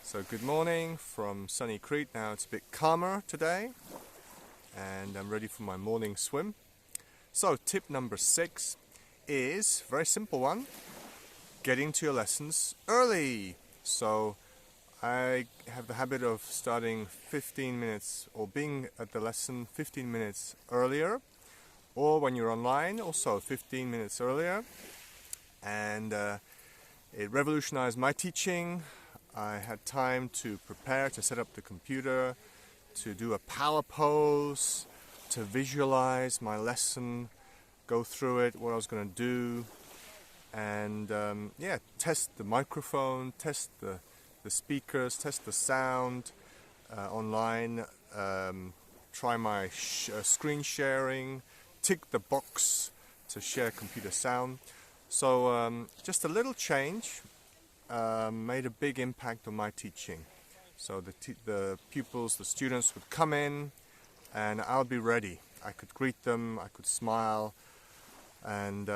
So good morning from sunny Crete. Now it's a bit calmer today and I'm ready for my morning swim. So tip number 6 is a very simple one: getting to your lessons early. So I have the habit of starting 15 minutes or being at the lesson 15 minutes earlier, or when you're online also 15 minutes earlier, and it revolutionized my teaching. I had time to prepare, to set up the computer, to do a power pose, to visualize my lesson, go through it, what I was going to do, and test the microphone, test the speakers, test the sound online, try my screen sharing, tick the box to share computer sound. So just a little change made a big impact on my teaching. So the pupils, the students would come in and I'll be ready. I could greet them, I could smile, and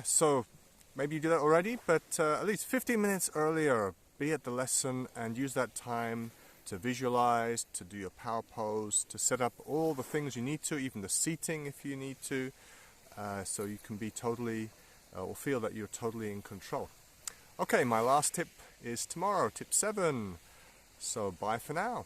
so maybe you do that already, but at least 15 minutes earlier, be at the lesson and use that time to visualize, to do your power pose, to set up all the things you need to, even the seating if you need to, so you can be totally or feel that you're totally in control. Okay, my last tip is tomorrow, tip 7. So bye for now.